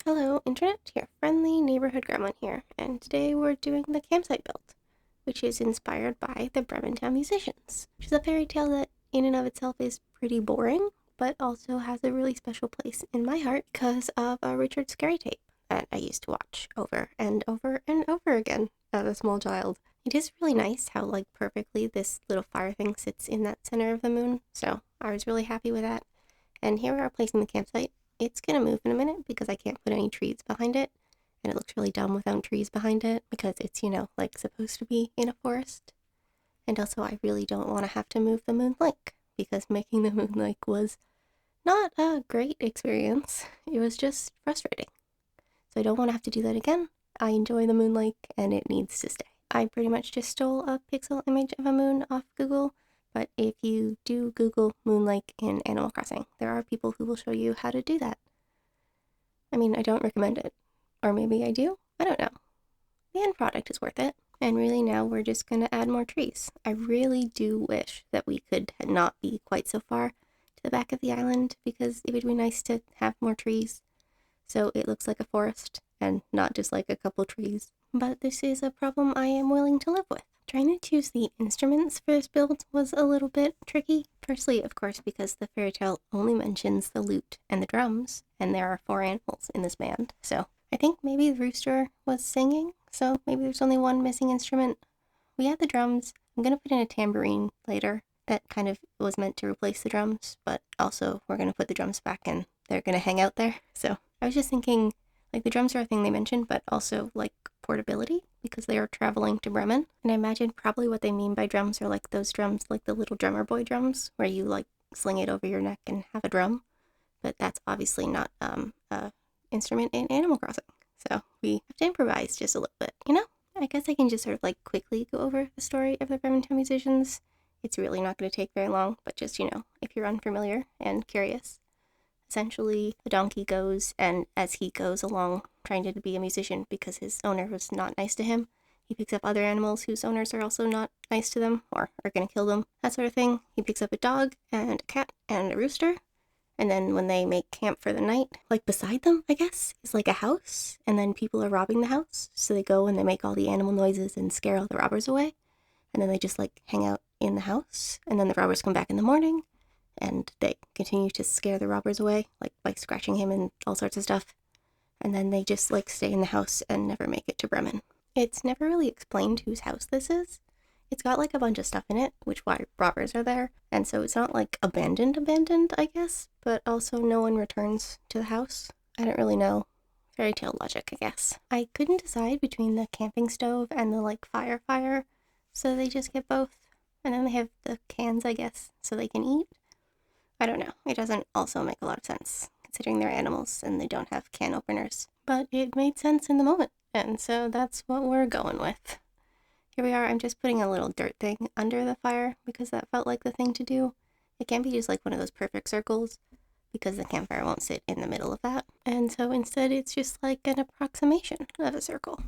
Hello, Internet, your friendly neighborhood gremlin here, and today we're doing the campsite build, which is inspired by the Bremen Town Musicians, which is a fairy tale that in and of itself is pretty boring, but also has a really special place in my heart because of a Richard Scarry tape that I used to watch over and over and over again as a small child. It is really nice how, perfectly this little fire thing sits in that center of the moon, so I was really happy with that. And here we are placing the campsite. It's gonna move in a minute because I can't put any trees behind it, and it looks really dumb without trees behind it because it's, supposed to be in a forest. And also, I really don't want to have to move the moon lake because making the moon lake was not a great experience. It was just frustrating. So I don't want to have to do that again. I enjoy the moon lake and it needs to stay. I pretty much just stole a pixel image of a moon off Google. But if you do Google Moon Lake in Animal Crossing, there are people who will show you how to do that. I mean, I don't recommend it. Or maybe I do? I don't know. The end product is worth it. And really now we're just going to add more trees. I really do wish that we could not be quite so far to the back of the island because it would be nice to have more trees so it looks like a forest and not just like a couple trees. But this is a problem I am willing to live with. Trying to choose the instruments for this build was a little bit tricky. Firstly, of course, because the fairy tale only mentions the lute and the drums, and there are 4 animals in this band. So I think maybe the rooster was singing, so maybe there's only one missing instrument. We had the drums. I'm going to put in a tambourine later that kind of was meant to replace the drums, but also we're going to put the drums back and they're going to hang out there. So I was just thinking, the drums are a thing they mentioned, but also, portability, because they are traveling to Bremen. And I imagine probably what they mean by drums are, those drums, the little drummer boy drums, where you, sling it over your neck and have a drum. But that's obviously not, a instrument in Animal Crossing. So we have to improvise just a little bit, I guess I can just sort of, quickly go over the story of the Bremen Town Musicians. It's really not going to take very long, but just, if you're unfamiliar and curious. Essentially, the donkey goes, and as he goes along trying to be a musician because his owner was not nice to him, he picks up other animals whose owners are also not nice to them or are going to kill them, that sort of thing. He picks up a dog and a cat and a rooster, and then when they make camp for the night, beside them, I guess, is a house, and then people are robbing the house, so they go and they make all the animal noises and scare all the robbers away, and then they just hang out in the house, and then the robbers come back in the morning, and they continue to scare the robbers away, by scratching him and all sorts of stuff. And then they just, stay in the house and never make it to Bremen. It's never really explained whose house this is. It's got, a bunch of stuff in it, which why robbers are there. And so it's not, abandoned, I guess. But also no one returns to the house. I don't really know. Fairy tale logic, I guess. I couldn't decide between the camping stove and the, fire. So they just get both. And then they have the cans, I guess, so they can eat. I don't know. It doesn't also make a lot of sense, considering they're animals and they don't have can openers. But it made sense in the moment, and so that's what we're going with. Here we are. I'm just putting a little dirt thing under the fire because that felt like the thing to do. It can't be just one of those perfect circles because the campfire won't sit in the middle of that. And so instead it's just an approximation of a circle.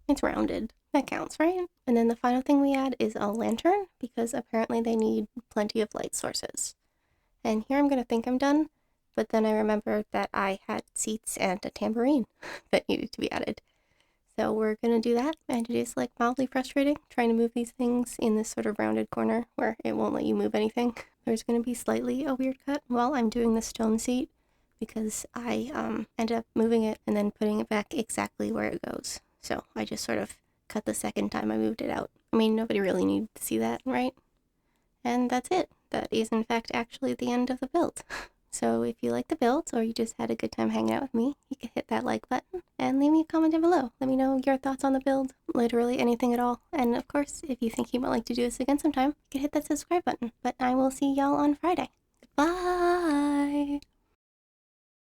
It's rounded. That counts, right? And then the final thing we add is a lantern because apparently they need plenty of light sources. And here I'm going to think I'm done, but then I remembered that I had seats and a tambourine that needed to be added. So we're going to do that, and it is mildly frustrating trying to move these things in this sort of rounded corner where it won't let you move anything. There's going to be slightly a weird cut while I'm doing the stone seat because I ended up moving it and then putting it back exactly where it goes. So I just sort of cut the second time I moved it out. I mean, nobody really needed to see that, right? And that's it. That is, in fact, actually the end of the build. So if you like the build, or you just had a good time hanging out with me, you can hit that like button and leave me a comment down below. Let me know your thoughts on the build, literally anything at all. And of course, if you think you might like to do this again sometime, you can hit that subscribe button. But I will see y'all on Friday. Goodbye!